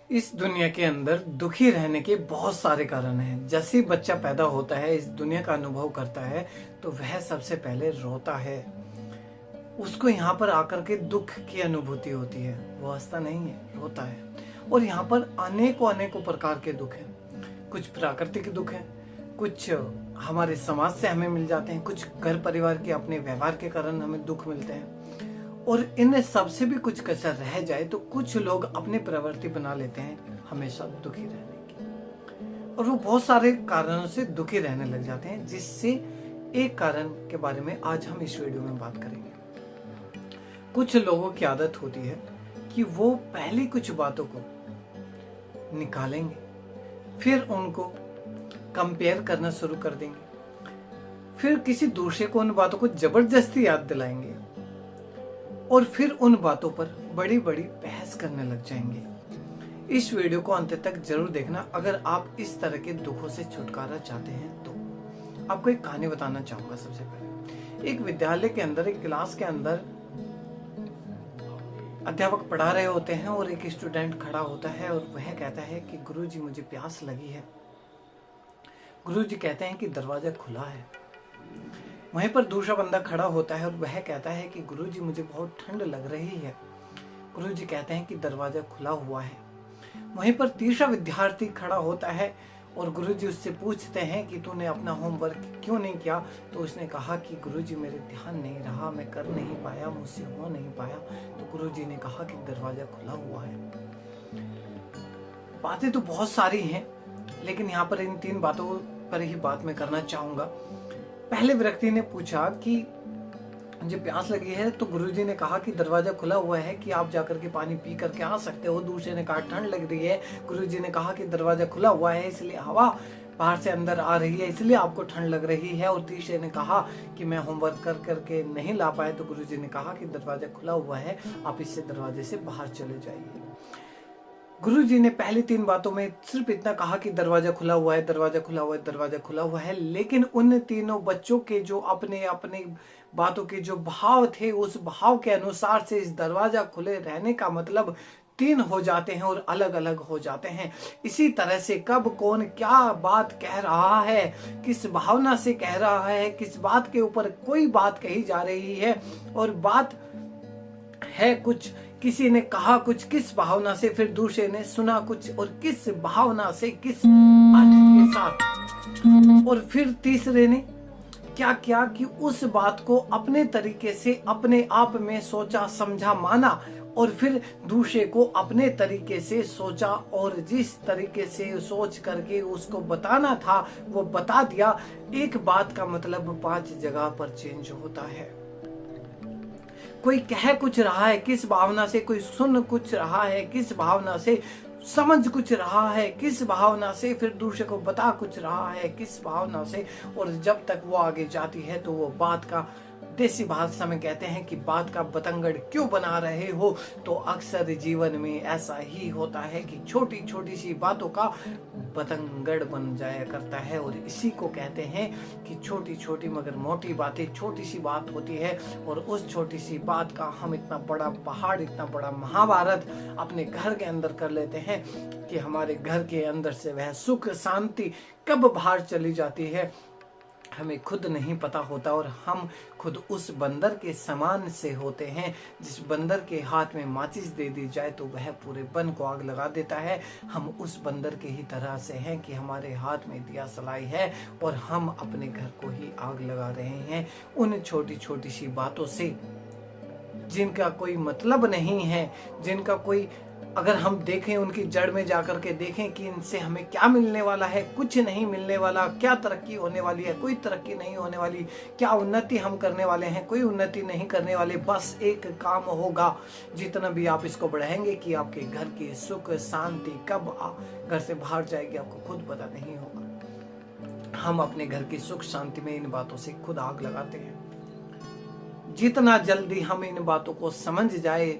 इस दुनिया के अंदर दुखी रहने के बहुत सारे कारण हैं। जैसे ही बच्चा पैदा होता है, इस दुनिया का अनुभव करता है, तो वह सबसे पहले रोता है। उसको यहाँ पर आकर के दुख की अनुभूति होती है। वो हंसता नहीं है, रोता है। और यहाँ पर अनेकों अनेकों प्रकार के दुख हैं। कुछ प्राकृतिक दुख हैं, कुछ हमारे समाज से हमें मिल जाते हैं, कुछ घर परिवार के अपने व्यवहार के कारण हमें दुख मिलते हैं। और इन सबसे भी कुछ कसर रह जाए तो कुछ लोग अपनी प्रवृत्ति बना लेते हैं हमेशा दुखी रहने की, और वो बहुत सारे कारणों से दुखी रहने लग जाते हैं। जिससे एक कारण के बारे में आज हम इस वीडियो में बात करेंगे। कुछ लोगों की आदत होती है कि वो पहली कुछ बातों को निकालेंगे, फिर उनको कंपेयर करना शुरू कर देंगे, फिर किसी दूसरे को उन बातों को जबरदस्ती याद दिलाएंगे और फिर उन बातों पर बड़ी बड़ी बहस करने लग जाएंगे। इस वीडियो को अंत तक जरूर देखना अगर आप इस तरह के दुखों से छुटकारा चाहते हैं। तो आपको एक कहानी बताना चाहूंगा। सबसे पहले एक विद्यालय के अंदर, एक क्लास के अंदर अध्यापक पढ़ा रहे होते हैं और एक स्टूडेंट खड़ा होता है और वह कहता है कि गुरुजी मुझे प्यास लगी है। गुरुजी कहते हैं कि दरवाजा खुला है। वहीं पर दूसरा बंदा खड़ा होता है और वह कहता है कि गुरुजी मुझे बहुत ठंड लग रही है। गुरुजी कहते हैं कि दरवाजा खुला हुआ है। वहीं पर तीसरा विद्यार्थी खड़ा होता है और गुरुजी उससे पूछते हैं कि तूने अपना होमवर्क क्यों नहीं किया। तो उसने कहा कि गुरुजी मेरे ध्यान नहीं रहा, मैं कर नहीं पाया, मुझसे हो नहीं पाया। तो गुरुजी ने कहा कि दरवाजा खुला हुआ है। बातें तो बहुत सारी हैं, लेकिन यहाँ पर इन तीन बातों पर ही बात मैं करना चाहूंगा। पहले व्यक्ति ने पूछा कि मुझे प्यास लगी है, तो गुरुजी ने कहा कि दरवाजा खुला हुआ है कि आप जाकर के पानी पी करके आ सकते हो। दूसरे ने कहा ठंड लग रही है। गुरुजी ने कहा कि दरवाजा खुला हुआ है इसलिए हवा बाहर से अंदर आ रही है, इसलिए आपको ठंड लग रही है। और तीसरे ने कहा कि मैं होमवर्क कर करके नहीं ला पाया। तो गुरुजी ने कहा कि दरवाजा खुला हुआ है, आप इससे दरवाजे से बाहर चले जाइए। गुरुजी ने पहली तीन बातों में सिर्फ इतना कहा कि दरवाजा खुला हुआ है, दरवाजा खुला हुआ है, दरवाजा खुला हुआ है। लेकिन उन तीनों बच्चों के जो अपने अपने बातों के जो भाव थे, उस भाव के अनुसार से इस दरवाजा खुले रहने का मतलब तीन हो जाते हैं और अलग अलग हो जाते हैं। इसी तरह से कब कौन क्या बात कह रहा है, किस भावना से कह रहा है, किस बात के ऊपर कोई बात कही जा रही है और बात है कुछ, किसी ने कहा कुछ किस भावना से, फिर दूसरे ने सुना कुछ और किस भावना से, किस अर्थ के साथ, और फिर तीसरे ने क्या किया कि उस बात को अपने तरीके से अपने आप में सोचा, समझा, माना और फिर दूसरे को अपने तरीके से सोचा और जिस तरीके से सोच करके उसको बताना था वो बता दिया। एक बात का मतलब 5 जगह पर चेंज होता है। कोई कह कुछ रहा है किस भावना से, कोई सुन कुछ रहा है किस भावना से, समझ कुछ रहा है किस भावना से, फिर दूसरे को बता कुछ रहा है किस भावना से। और जब तक वो आगे जाती है तो वो बात का, देसी भाषा में कहते हैं कि बात का बतंगड़ क्यों बना रहे हो। तो अक्सर जीवन में ऐसा ही होता है कि छोटी छोटी सी बातों का बतंगड़ बन जाया करता है। और इसी को कहते हैं कि छोटी छोटी मगर मोटी बातें, छोटी सी बात होती है और उस छोटी सी बात का हम इतना बड़ा पहाड़, इतना बड़ा महाभारत अपने घर के अंदर कर लेते हैं कि हमारे घर के अंदर से वह सुख शांति कब बाहर चली जाती है हमें खुद नहीं पता होता। और हम खुद उस बंदर के समान से होते हैं जिस बंदर के हाथ में माचिस दे दी जाए तो वह पूरे वन को आग लगा देता है। हम उस बंदर के ही तरह से हैं कि हमारे हाथ में दिया सलाई है और हम अपने घर को ही आग लगा रहे हैं उन छोटी छोटी सी बातों से, जिनका कोई मतलब नहीं है, जिनका कोई, अगर हम देखें उनकी जड़ में जाकर के देखें कि इनसे हमें क्या मिलने वाला है, कुछ नहीं मिलने वाला। क्या तरक्की होने वाली है, कोई तरक्की नहीं होने वाली। क्या उन्नति हम करने वाले हैं, कोई उन्नति नहीं करने वाले। बस एक काम होगा, जितना भी आप इसको बढ़ाएंगे कि आपके घर की सुख शांति कब घर से बाहर जाएगी आपको खुद पता नहीं होगा। हम अपने घर की सुख शांति में इन बातों से खुद आग लगाते हैं। जितना जल्दी हम इन बातों को समझ जाए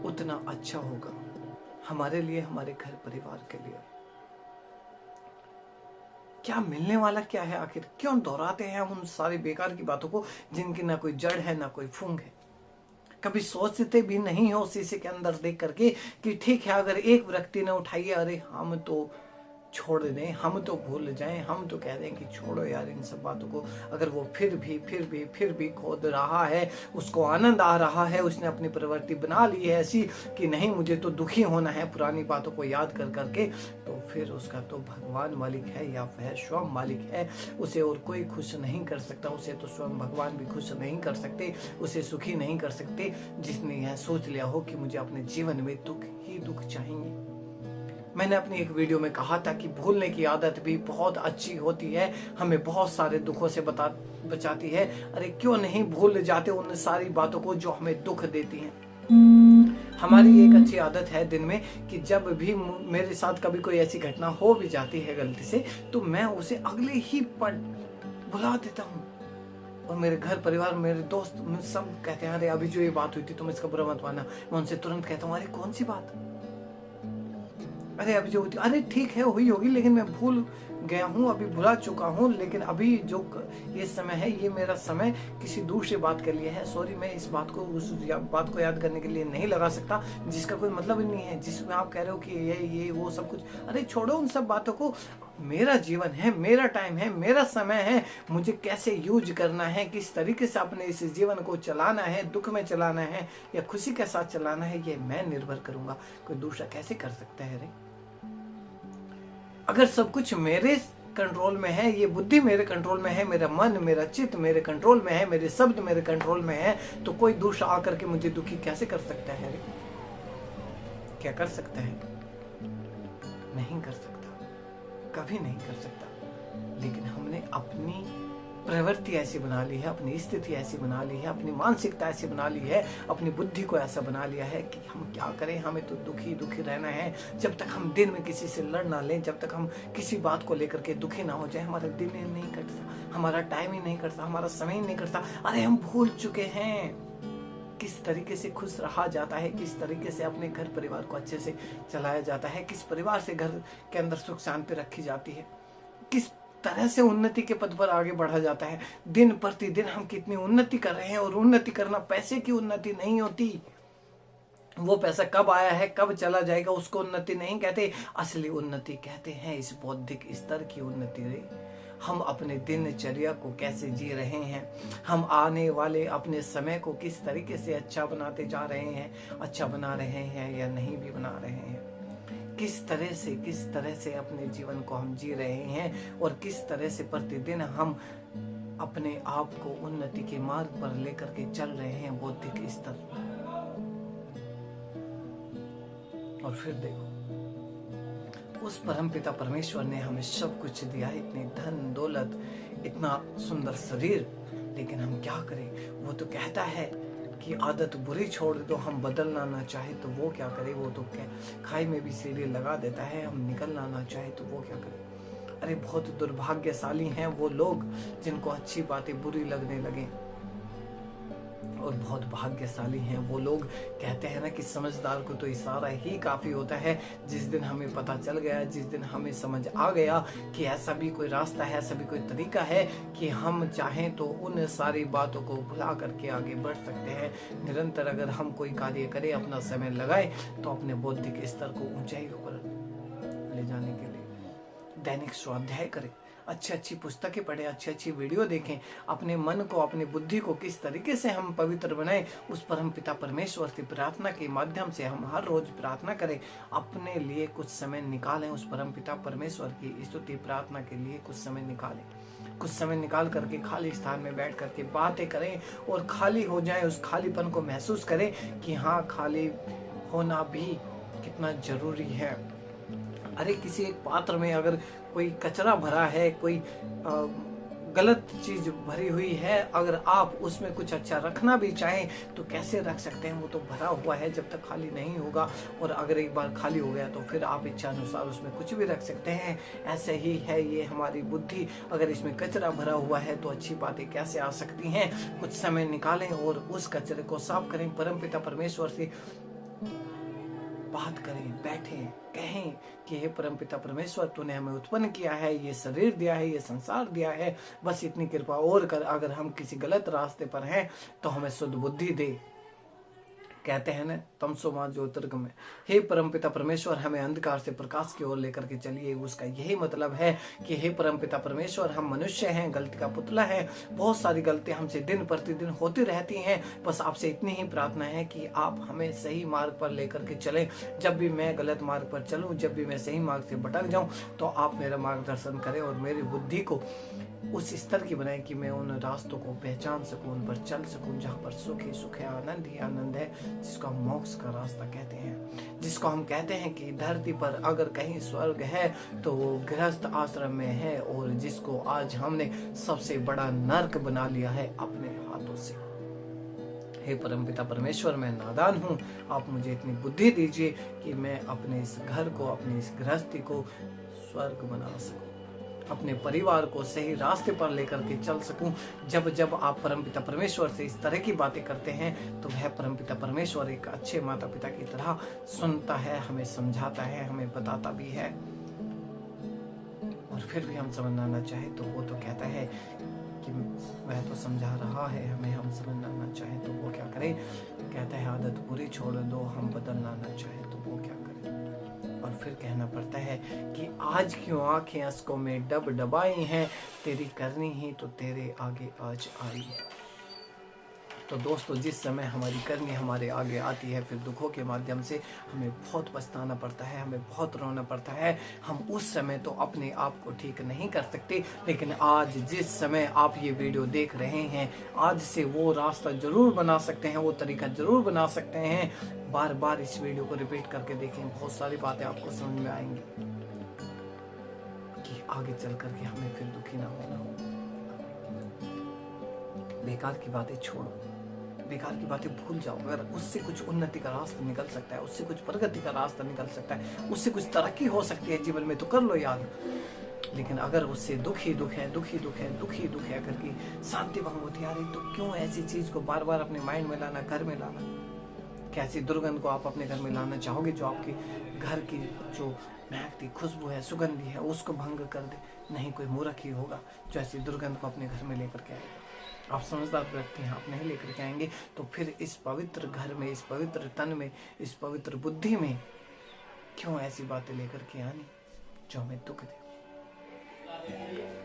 उतना अच्छा होगा हमारे लिए, हमारे घर परिवार के लिए। क्या मिलने वाला क्या है आखिर, क्यों दोहराते हैं हम उन सारी बेकार की बातों को जिनकी ना कोई जड़ है ना कोई फूंक है। कभी सोचते भी नहीं हो शीशे के अंदर देख करके कि ठीक है, अगर एक व्यक्ति ने उठाई है, अरे हम तो छोड़ दें, हम तो भूल जाएं, हम तो कह दें कि छोड़ो यार इन सब बातों को। अगर वो फिर भी खोद रहा है, उसको आनंद आ रहा है, उसने अपनी प्रवृत्ति बना ली है ऐसी कि नहीं मुझे तो दुखी होना है पुरानी बातों को याद कर करके, तो फिर उसका तो भगवान मालिक है या वह स्वयं मालिक है। उसे और कोई खुश नहीं कर सकता, उसे तो स्वयं भगवान भी खुश नहीं कर सकते, उसे सुखी नहीं कर सकते, जिसने यह सोच लिया हो कि मुझे अपने जीवन में दुख ही दुख चाहिए। मैंने अपनी एक वीडियो में कहा था कि भूलने की आदत भी बहुत अच्छी होती है, हमें बहुत सारे दुखों से बचाती है। अरे क्यों नहीं भूल जाते उन सारी बातों को जो हमें दुख देती हैं। हमारी एक अच्छी आदत है दिन में कि जब भी मेरे साथ कभी कोई ऐसी घटना हो भी जाती है गलती से, तो मैं उसे अगले ही पल भुला देता हूँ। और मेरे घर परिवार, मेरे दोस्त सब कहते हैं अरे अभी जो ये बात हुई थी तुम इसका बुरा मत मानना। मैं उनसे तुरंत कहता हूँ अरे कौन सी बात, अरे अभी जो, अरे ठीक है हुई होगी लेकिन मैं भूल गया हूँ, अभी भुला चुका हूँ, लेकिन अभी जो ये समय है ये मेरा समय किसी दूसरी बात के लिए है। सॉरी, मैं इस बात को उस बात को याद करने के लिए नहीं लगा सकता जिसका कोई मतलब ही नहीं है, जिसमें आप कह रहे हो कि ये वो सब कुछ। अरे छोड़ो उन सब बातों को, मेरा जीवन है, मेरा टाइम है, मेरा समय है, मुझे कैसे यूज करना है, किस तरीके से अपने इस जीवन को चलाना है, दुख में चलाना है या खुशी के साथ चलाना है, ये मैं निर्भर करूंगा। कोई दूसरा कैसे कर सकता है। रे अगर सब कुछ मेरे कंट्रोल में है, ये बुद्धि मेरे कंट्रोल में है, मेरा मन मेरा चित्त मेरे कंट्रोल में है, मेरे शब्द मेरे कंट्रोल में है, तो कोई दूसरा आकर के मुझे दुखी कैसे कर सकता है। रे क्या कर सकता है? नहीं कर सकता, कभी नहीं कर सकता। लेकिन हमने अपनी प्रवृत्ति ऐसी बना ली है, अपनी स्थिति ऐसी बना ली है, अपनी मानसिकता ऐसी बना ली है, अपनी बुद्धि को ऐसा बना लिया है कि हम क्या करें, हमें तो दुखी दुखी रहना है। जब तक हम दिन में किसी से लड़ ना लें, जब तक हम किसी बात को लेकर के दुखी ना हो जाए, हमारा दिन ही नहीं कटता, हमारा टाइम ही नहीं कटता, हमारा समय ही नहीं कटता। अरे हम भूल चुके हैं किस तरीके से खुश रहा जाता है, किस तरीके से अपने घर परिवार को अच्छे से चलाया जाता है, किस परिवार से घर के अंदर सुख शांति रखी जाती है, किस तरह से उन्नति के पद पर आगे बढ़ा जाता है। दिन प्रतिदिन हम कितनी उन्नति कर रहे हैं, और उन्नति करना पैसे की उन्नति नहीं होती। वो पैसा कब आया है कब चला जाएगा उसको उन्नति नहीं कहते, असली उन्नति कहते हैं इस बौद्धिक स्तर की उन्नति। रे हम अपने दिनचर्या को कैसे जी रहे हैं, हम आने वाले अपने समय को किस तरीके से अच्छा बनाते जा रहे हैं, अच्छा बना रहे हैं या नहीं भी बना रहे हैं, किस तरह से अपने जीवन को हम जी रहे हैं, और किस तरह से प्रतिदिन हम अपने आप को उन्नति के मार्ग पर लेकर के चल रहे हैं बौद्धिक स्तर। और फिर देखो उस परमपिता परमेश्वर ने हमें सब कुछ दिया, इतनी धन दौलत, इतना सुंदर शरीर, लेकिन हम क्या करें। वो तो कहता है कि आदत बुरी छोड़ दो, हम बदलना ना चाहे तो वो क्या करे। वो तो खाई में भी सीढ़ी लगा देता है, हम निकलना ना चाहे तो वो क्या करे। अरे बहुत दुर्भाग्यशाली हैं वो लोग जिनको अच्छी बातें बुरी लगने लगे, और बहुत भाग्यशाली हैं वो लोग, कहते हैं ना कि समझदार को तो इशारा ही काफी होता है। जिस दिन हमें पता चल गया, जिस दिन हमें समझ आ गया कि ऐसा भी कोई रास्ता है, ऐसा भी कोई तरीका है कि हम चाहें तो उन सारी बातों को भुला करके आगे बढ़ सकते हैं। निरंतर अगर हम कोई कार्य करें, अपना समय लगाए, तो अपने बौद्धिक स्तर को ऊंचाई पर ले जाने के लिए दैनिक स्वाध्याय करें, अच्छी पुस्तकें पढ़ें, अच्छी वीडियो देखें, अपने मन को, अपनी बुद्धि को किस तरीके से हम पवित्र बनाएं, उस परम पिता परमेश्वर से प्रार्थना के माध्यम से हम हर रोज प्रार्थना करें। अपने लिए कुछ समय निकालें, उस परम पिता परमेश्वर की स्तुति प्रार्थना के लिए कुछ समय निकालें। कुछ समय निकाल करके खाली स्थान में बैठ करके बातें करें और खाली हो जाएं, उस खालीपन को महसूस करें कि हाँ, खाली होना भी कितना जरूरी है। अरे किसी एक पात्र में अगर कोई कचरा भरा है, कोई गलत चीज भरी हुई है, अगर आप उसमें कुछ अच्छा रखना भी चाहें तो कैसे रख सकते हैं। वो तो भरा हुआ है, जब तक खाली नहीं होगा, और अगर एक बार खाली हो गया तो फिर आप इच्छा अनुसार उसमें कुछ भी रख सकते हैं। ऐसे ही है ये हमारी बुद्धि, अगर इसमें कचरा भरा हुआ है तो अच्छी बातें कैसे आ सकती हैं। कुछ समय निकालें और उस कचरे को साफ करें, परमपिता परमेश्वर से बात करें, बैठें, कहें कि हे परमपिता परमेश्वर, तूने हमें उत्पन्न किया है, ये शरीर दिया है, ये संसार दिया है, बस इतनी कृपा और कर। अगर हम किसी गलत रास्ते पर हैं तो हमें शुद्ध बुद्धि दे, कहते हैं ना, तमसो मां ज्योतिर्गमय। हे परमपिता परमेश्वर, हमें अंधकार से प्रकाश की ओर लेकर के चलिए। उसका यही मतलब है कि हे परमपिता परमेश्वर, हम मनुष्य हैं, गलती का पुतला है, बहुत सारी गलतियां हमसे दिन प्रतिदिन होती रहती हैं। बस आपसे इतनी ही प्रार्थना है कि आप हमें सही मार्ग पर लेकर के चलें। जब भी मैं गलत मार्ग पर चलूं, जब भी मैं सही मार्ग से भटक जाऊं, तो आप मेरा मार्गदर्शन करें और मेरी बुद्धि को उस स्तर की बनाए कि मैं उन रास्तों को पहचान सकूं, उन पर चल सकूं जहां पर सुख ही सुख है, आनंद ही आनंद है, जिसको हम मोक्ष का रास्ता कहते हैं। जिसको हम कहते हैं कि धरती पर अगर कहीं स्वर्ग है तो वो गृहस्थ आश्रम में है, और जिसको आज हमने सबसे बड़ा नर्क बना लिया है अपने हाथों से। हे परमपिता परमेश्वर, मैं नादान हूँ, आप मुझे इतनी बुद्धि दीजिए कि मैं अपने इस घर को, अपनी इस गृहस्थी को स्वर्ग बना सकूं, अपने परिवार को सही रास्ते पर लेकर के चल सकूं। जब जब आप परमपिता परमेश्वर से इस तरह की बातें करते हैं तो वह परमपिता परमेश्वर एक अच्छे माता पिता की तरह सुनता है, हमें समझाता है, हमें बताता भी है। और फिर भी हम समझना ना चाहे तो वो तो कहता है कि वह तो समझा रहा है हमें, हम समझना ना चाहे तो वो क्या करे। कहता है आदत बुरी छोड़ दो, हम बदलना ना चाहे तो वो क्या करे। और फिर कहना पड़ता है कि आज क्यों आंखें अश्कों में डब डबाई हैं, तेरी करनी ही तो तेरे आगे आज आई है। तो दोस्तों, जिस समय हमारी करनी हमारे आगे आती है, फिर दुखों के माध्यम से हमें बहुत पछताना पड़ता है, हमें बहुत रोना पड़ता है। हम उस समय तो अपने आप को ठीक नहीं कर सकते, लेकिन आज जिस समय आप ये वीडियो देख रहे हैं, आज से वो रास्ता जरूर बना सकते हैं, वो तरीका जरूर बना सकते हैं। बार बार इस वीडियो को रिपीट करके देखें, बहुत सारी बातें आपको समझ में आएंगी कि आगे चल करके हमें फिर दुखी ना होना हो। बेकार की बातें छोड़ो, बेकार की बातें भूल जाओ। अगर उससे कुछ उन्नति का रास्ता निकल सकता है, उससे कुछ प्रगति का रास्ता निकल सकता है, उससे कुछ तरक्की हो सकती है जीवन में, तो कर लो यार। लेकिन अगर उससे दुख ही दुख है, दुख ही दुख है, दुख ही दुख है करके शांति भंग होती है, तो क्यों ऐसी चीज को बार बार अपने माइंड में लाना, घर में लाना। कैसी दुर्गंध को आप अपने घर में लाना चाहोगे जो आपके घर की जो महकती खुशबू है, सुगंधी है, उसको भंग कर दे? नहीं, कोई मूर्ख ही होगा जो ऐसी दुर्गंध को अपने घर में लेकर के आएगा। आप समझदार व्यक्ति हैं, आप नहीं लेकर के आएंगे तो फिर इस पवित्र घर में, इस पवित्र तन में, इस पवित्र बुद्धि में क्यों ऐसी बातें लेकर के आनी जो हमें दुख दे।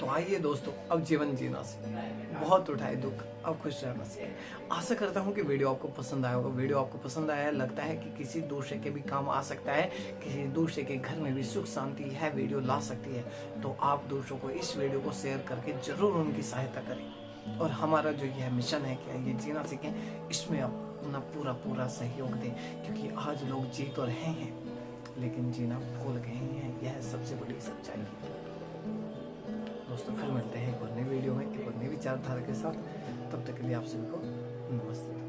तो आइए दोस्तों, अब जीवन जीना सीखें, बहुत उठाए दुख, अब खुश रहना सीखें। आशा करता हूँ कि वीडियो आपको पसंद आया होगा। वीडियो आपको पसंद आया, लगता है कि किसी दूसरे के भी काम आ सकता है, किसी दूसरे के घर में भी सुख शांति है वीडियो ला सकती है, तो आप दूसरों को इस वीडियो को शेयर करके जरूर उनकी सहायता करें। और हमारा जो यह मिशन है कि ये जीना सीखें, इसमें अपना पूरा पूरा सहयोग दें, क्योंकि आज लोग जी तो रहे हैं लेकिन जीना भूल गए हैं, यह सबसे बड़ी सच्चाई है। दोस्तों, फिर मिलते हैं एक और नई वीडियो में, एक और नई विचारधारा के साथ। तब तक के लिए आप सभी को नमस्ते।